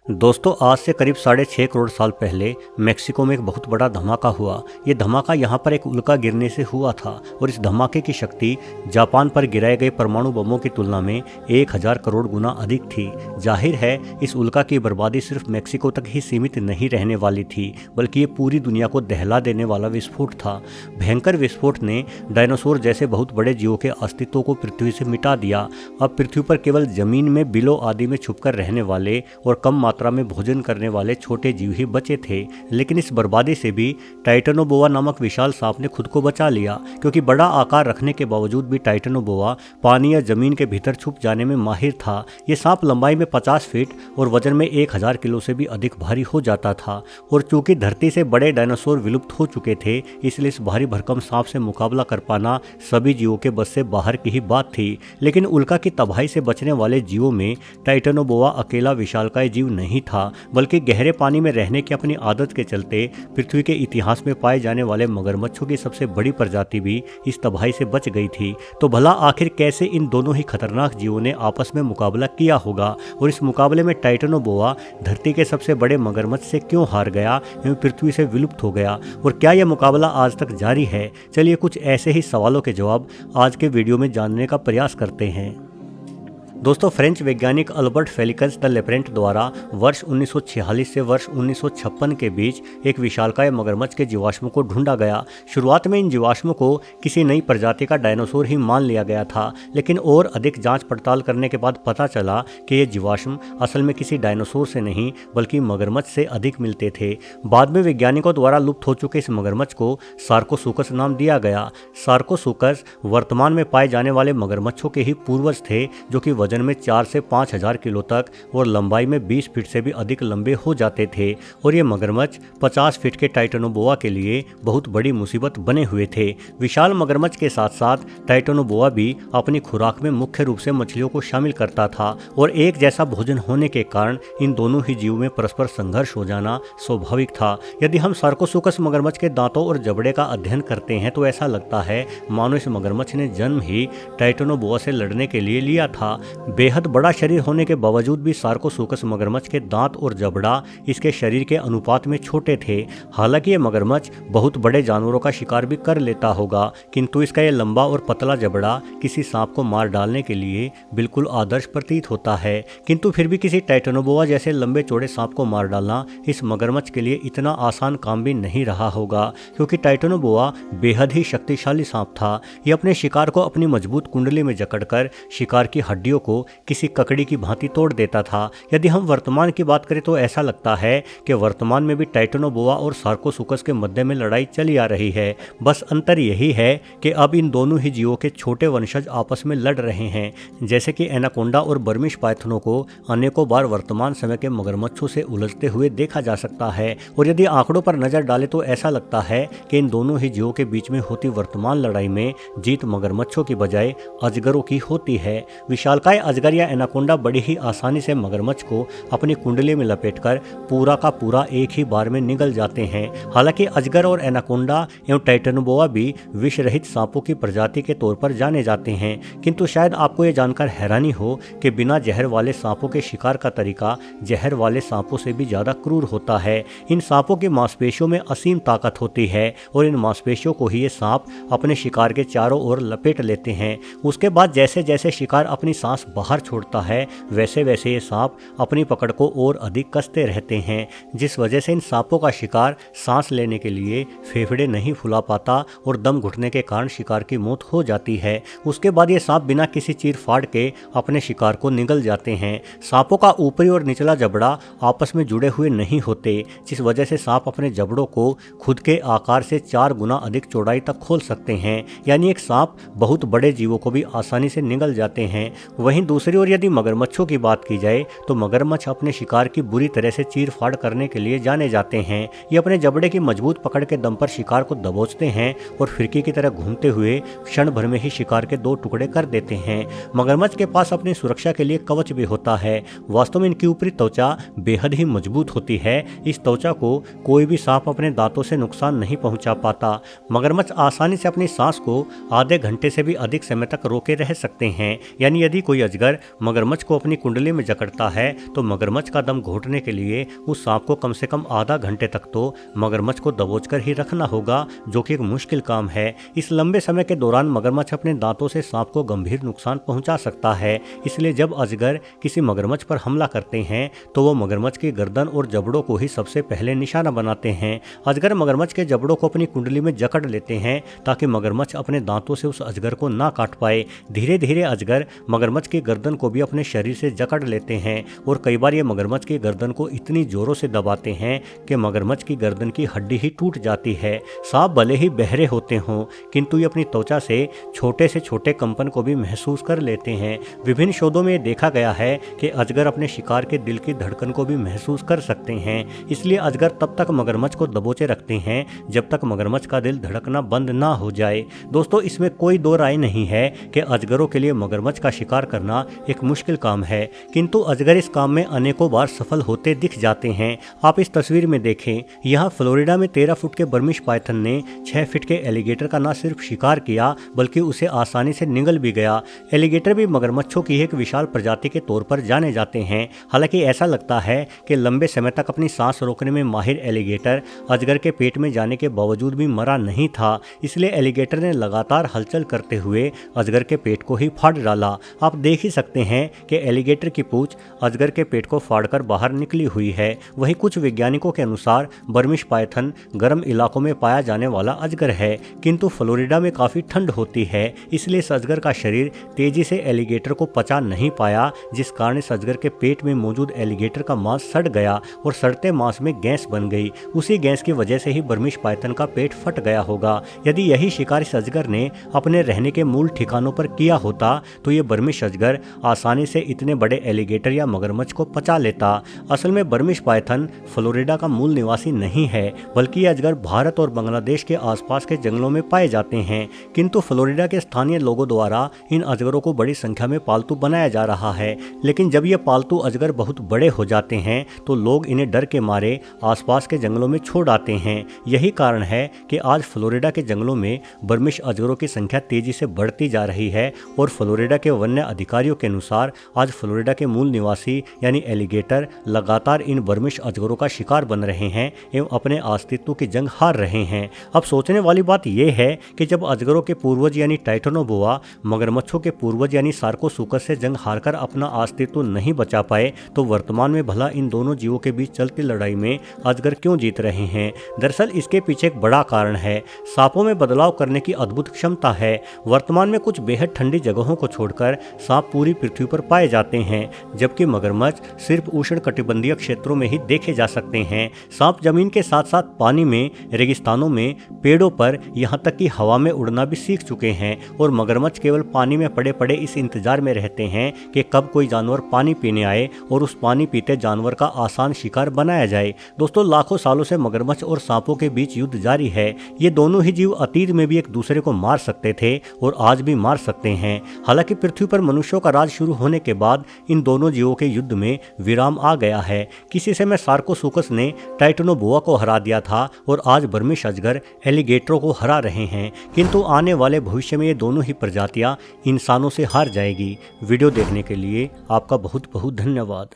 दोस्तों, आज से करीब 6.5 करोड़ साल पहले मेक्सिको में एक बहुत बड़ा धमाका हुआ। ये धमाका यहाँ पर एक उल्का गिरने से हुआ था और इस धमाके की शक्ति जापान पर गिराए गए परमाणु बमों की तुलना में 1000 करोड़ गुना अधिक थी। जाहिर है, इस उल्का की बर्बादी सिर्फ मेक्सिको तक ही सीमित नहीं रहने वाली थी, बल्कि ये पूरी दुनिया को दहला देने वाला विस्फोट था। भयंकर विस्फोट ने डायनासोर जैसे बहुत बड़े जीवों के अस्तित्व को पृथ्वी से मिटा दिया। अब पृथ्वी पर केवल जमीन में बिलों आदि में छुपकर रहने वाले और कम मात्रा में भोजन करने वाले छोटे जीव ही बचे थे। लेकिन इस बर्बादी से भी टाइटनोबोआ नामक विशाल सांप ने खुद को बचा लिया, क्योंकि बड़ा आकार रखने के बावजूद भी टाइटनोबोआ पानी या जमीन के भीतर छुप जाने में माहिर था। ये सांप लंबाई में 50 फीट और वजन में 1000 किलो से भी अधिक भारी हो जाता था। और चूंकि धरती से बड़े डायनासोर विलुप्त हो चुके थे, इसलिए इस भारी भरकम सांप से मुकाबला कर पाना सभी जीवों के बस से बाहर की ही बात थी। लेकिन उल्का की तबाही से बचने वाले जीवों में टाइटनोबोआ अकेला विशालकाय जीव नहीं था, बल्कि गहरे पानी में रहने की अपनी आदत के चलते पृथ्वी के इतिहास में पाए जाने वाले मगरमच्छों की सबसे बड़ी प्रजाति भी इस तबाही से बच गई थी। तो भला आखिर कैसे इन दोनों ही खतरनाक जीवों ने आपस में मुकाबला किया होगा, और इस मुकाबले में टाइटनोबोआ धरती के सबसे बड़े मगरमच्छ से क्यों हार गया एवं पृथ्वी से विलुप्त हो गया, और क्या यह मुकाबला आज तक जारी है? चलिए कुछ ऐसे ही सवालों के जवाब आज के वीडियो में जानने का प्रयास करते हैं। दोस्तों, फ्रेंच वैज्ञानिक अल्बर्ट फेलिक्स द लेपरेंट द्वारा वर्ष 1946 से वर्ष 1956 के बीच एक विशालकाय मगरमच्छ के जीवाश्मों को ढूंढा गया। शुरुआत में इन जीवाश्मों को किसी नई प्रजाति का डायनासोर ही मान लिया गया था, लेकिन और अधिक जांच पड़ताल करने के बाद पता चला कि ये जीवाश्म असल में किसी डायनासोर से नहीं बल्कि मगरमच्छ से अधिक मिलते थे। बाद में वैज्ञानिकों द्वारा लुप्त हो चुके इस मगरमच्छ को सार्कोसुकस नाम दिया गया। सार्कोसुकस वर्तमान में पाए जाने वाले मगरमच्छों के ही पूर्वज थे, जो कि वजन में 4 से 5000 किलो तक और लंबाई में 20 फीट से भी अधिक लंबे हो जाते थे। और ये मगरमच्छ 50 फीट के टाइटनोबोआ के लिए बहुत बड़ी मुसीबत बने हुए थे। विशाल मगरमच्छ के साथ साथ टाइटनोबोआ भी अपनी खुराक में मुख्य रूप से मछलियों को शामिल करता था, और एक जैसा भोजन होने के कारण इन दोनों ही जीवों में परस्पर संघर्ष हो जाना स्वाभाविक था। यदि हम सार्कोसुकस मगरमच्छ के दांतों और जबड़े का अध्ययन करते हैं तो ऐसा लगता है मानो इस मगरमच्छ ने जन्म ही टाइटनोबोआ से लड़ने के लिए लिया था। बेहद बड़ा शरीर होने के बावजूद भी सार्कोसुकस मगरमच्छ के दांत और जबड़ा इसके शरीर के अनुपात में छोटे थे। हालांकि ये मगरमच्छ बहुत बड़े जानवरों का शिकार भी कर लेता होगा, किंतु इसका ये लंबा और पतला जबड़ा किसी सांप को मार डालने के लिए बिल्कुल आदर्श प्रतीत होता है। किंतु फिर भी किसी टाइटनोबोआ जैसे लंबे चौड़े सांप को मार डालना इस मगरमच्छ के लिए इतना आसान काम भी नहीं रहा होगा, क्योंकि टाइटनोबोआ बेहद ही शक्तिशाली सांप था। यह अपने शिकार को अपनी मजबूत कुंडली में जकड़कर शिकार की हड्डियों को किसी ककड़ी की भांति तोड़ देता था। यदि हम वर्तमान की बात करें तो ऐसा लगता है कि वर्तमान में भी टाइटनोबोआ और सार्कोसुकस के मध्य में लड़ाई चली आ रही है। बस अंतर यही है कि अब इन दोनों ही जीवों के छोटे वंशज आपस में लड़ रहे हैं। जैसे कि एनाकोंडा और बर्मिश पाइथनों को अनेकों बार वर्तमान समय के मगरमच्छों से उलझते हुए देखा जा सकता है, और यदि आंकड़ों पर नजर डाले तो ऐसा लगता है कि इन दोनों ही जीवों के बीच में होती वर्तमान लड़ाई में जीत मगरमच्छों की बजाय अजगरों की होती है। विशालकाय अजगर या एनाकोंडा बड़ी ही आसानी से मगरमच्छ को अपनी कुंडली में लपेटकर पूरा का पूरा एक ही बार में निगल जाते हैं। हालांकि अजगर और एनाकोंडा एवं टाइटनोबोआ भी विष रहित सांपों की प्रजाति के तौर पर जाने जाते हैं, किंतु शायद आपको ये जानकर हैरानी हो कि बिना जहर वाले सांपों के शिकार का तरीका जहर वाले सांपों से भी ज्यादा क्रूर होता है। इन सांपों की मांसपेशियों में असीम ताकत होती है, और इन मांसपेशियों को ही ये सांप अपने शिकार के चारों ओर लपेट लेते हैं। उसके बाद जैसे जैसे शिकार अपनी सांस बाहर छोड़ता है, वैसे वैसे ये सांप अपनी पकड़ को और अधिक कसते रहते हैं, जिस वजह से इन सांपों का शिकार सांस लेने के लिए फेफड़े नहीं फुला पाता और दम घुटने के कारण शिकार की मौत हो जाती है। उसके बाद ये सांप बिना किसी चीर फाड़ के अपने शिकार को निगल जाते हैं। सांपों का ऊपरी और निचला जबड़ा आपस में जुड़े हुए नहीं होते, जिस वजह से सांप अपने जबड़ों को खुद के आकार से 4 गुना अधिक चौड़ाई तक खोल सकते हैं। यानी एक सांप बहुत बड़े जीवों को भी आसानी से निगल जाते हैं। वहीं दूसरी ओर यदि मगरमच्छों की बात की जाए तो मगरमच्छ अपने शिकार की बुरी तरह से चीर फाड़ करने के लिए जाने जाते हैं। ये अपने जबड़े की मजबूत पकड़ के दम पर शिकार को दबोचते हैं और फिरकी की तरह घूमते हुए क्षण भर में ही शिकार के 2 टुकड़े कर देते हैं। मगरमच्छ के पास अपनी सुरक्षा के लिए कवच भी होता है। वास्तव में इनकी ऊपरी त्वचा बेहद ही मजबूत होती है। इस त्वचा को कोई भी सांप अपने दांतों से नुकसान नहीं पहुंचा पाता। मगरमच्छ आसानी से अपनी सांस को आधे घंटे से भी अधिक समय तक रोके रह सकते हैं। यानी यदि कोई कोई अजगर मगरमच्छ को अपनी कुंडली में जकड़ता है तो मगरमच्छ का दम घोटने के लिए उस सांप को कम से कम आधा घंटे तक तो मगरमच्छ को दबोचकर ही रखना होगा, जो कि एक मुश्किल काम है। इस लंबे समय के दौरान मगरमच्छ अपने दांतों से सांप को गंभीर नुकसान पहुंचा सकता है। इसलिए जब अजगर किसी मगरमच्छ पर हमला करते हैं तो वो मगरमच्छ की गर्दन और जबड़ों को ही सबसे पहले निशाना बनाते हैं। अजगर मगरमच्छ के जबड़ों को अपनी कुंडली में जकड़ लेते हैं ताकि मगरमच्छ अपने दांतों से उस अजगर को ना काट पाए। धीरे धीरे अजगर मगरमच्छ की गर्दन को भी अपने शरीर से जकड़ लेते हैं और कई बार ये मगरमच्छ की गर्दन को इतनी जोरों से दबाते हैं कि मगरमच्छ की गर्दन की हड्डी ही टूट जाती है। सांप भले ही बहरे होते हों किंतु ये अपनी त्वचा से छोटे कंपन को भी महसूस कर लेते हैं। विभिन्न शोधों में देखा गया है कि अजगर अपने शिकार के दिल की धड़कन को भी महसूस कर सकते हैं। इसलिए अजगर तब तक मगरमच्छ को दबोचे रखते हैं जब तक मगरमच्छ का दिल धड़कना बंद ना हो जाए। दोस्तों, इसमें कोई दो राय नहीं है कि अजगरों के लिए मगरमच्छ का शिकार करना एक मुश्किल काम है, किंतु अजगर इस काम में अनेकों बार सफल होते दिख जाते हैं। आप इस तस्वीर में देखें, यहाँ फ्लोरिडा में 13 फुट के बर्मिश पाइथन ने 6 फीट के एलिगेटर का न सिर्फ शिकार किया बल्कि उसे आसानी से निगल भी गया। एलिगेटर भी मगरमच्छों की एक विशाल प्रजाति के तौर पर जाने जाते हैं। हालांकि ऐसा लगता है कि लंबे समय तक अपनी सांस रोकने में माहिर एलिगेटर अजगर के पेट में जाने के बावजूद भी मरा नहीं था। इसलिए एलिगेटर ने लगातार हलचल करते हुए अजगर के पेट को ही फाड़ डाला। आप देख ही सकते हैं कि एलिगेटर की पूंछ अजगर के पेट को फाड़कर बाहर निकली हुई है। वहीं कुछ वैज्ञानिकों के अनुसार बर्मिश पाइथन गर्म इलाकों में पाया जाने वाला अजगर है, किंतु फ्लोरिडा में काफी ठंड होती है, इसलिए इस अजगर का शरीर तेजी से एलिगेटर को पचा नहीं पाया, जिस कारण इस अजगर के पेट में मौजूद एलिगेटर का मांस सड़ गया और सड़ते मांस में गैस बन गई। उसी गैस की वजह से ही बर्मिश पाइथन का पेट फट गया होगा। यदि यही शिकार इस अजगर ने अपने रहने के मूल ठिकानों पर किया होता तो ये बर्मिश अजगर आसानी से इतने बड़े एलिगेटर या मगरमच्छ को पचा लेता। असल में बर्मिश पाइथन फ्लोरिडा का मूल निवासी नहीं है, बल्कि ये अजगर भारत और बांग्लादेश के आसपास के जंगलों में पाए जाते हैं, किंतु फ्लोरिडा के स्थानीय लोगों द्वारा इन अजगरों को बड़ी संख्या में पालतू बनाया जा रहा है। लेकिन जब ये पालतू अजगर बहुत बड़े हो जाते हैं तो लोग इन्हें डर के मारे आसपास के जंगलों में छोड़ आते हैं। यही कारण है कि आज फ्लोरिडा के जंगलों में बर्मिश अजगरों की संख्या तेजी से बढ़ती जा रही है और फ्लोरिडा के वन्य अधिकारियों के अनुसार आज फ्लोरिडा के मूल निवासी यानी एलिगेटर लगातार इन बर्मिश अजगरों का शिकार बन रहे हैं एवं अपने अस्तित्व की जंग हार रहे हैं। अब सोचने वाली बात यह है कि जब अजगरों के पूर्वज यानी टाइटोनोबोआ मगरमच्छों के पूर्वज यानी सार्कोसुकस से जंग हारकर अपना अस्तित्व नहीं बचा पाए तो वर्तमान में भला इन दोनों जीवों के बीच चलती लड़ाई में अजगर क्यों जीत रहे हैं? दरअसल इसके पीछे एक बड़ा कारण है। सांपों में बदलाव करने की अद्भुत क्षमता है। वर्तमान में कुछ बेहद ठंडी जगहों को छोड़कर सांप पूरी पृथ्वी पर पाए जाते हैं, जबकि मगरमच्छ सिर्फ उष्णकटिबंधीय क्षेत्रों में ही देखे जा सकते हैं। सांप जमीन के साथ साथ पानी में, रेगिस्तानों में, पेड़ों पर, यहाँ तक कि हवा में उड़ना भी सीख चुके हैं और मगरमच्छ केवल पानी में पड़े पड़े इस इंतजार में रहते हैं कि कब कोई जानवर पानी पीने आए और उस पानी पीते जानवर का आसान शिकार बनाया जाए। दोस्तों, लाखों सालों से मगरमच्छ और सांपों के बीच युद्ध जारी है। ये दोनों ही जीव अतीत में भी एक दूसरे को मार सकते थे और आज भी मार सकते हैं। हालांकि पृथ्वी पर मनुष्यों का राज शुरू होने के बाद इन दोनों जीवों के युद्ध में विराम आ गया है। किसी समय सार्कोसुकस ने टाइटोनोबोआ को हरा दिया था और आज बर्मिश अजगर एलिगेटरों को हरा रहे हैं, किंतु आने वाले भविष्य में ये दोनों ही प्रजातियां इंसानों से हार जाएगी। वीडियो देखने के लिए आपका बहुत बहुत धन्यवाद।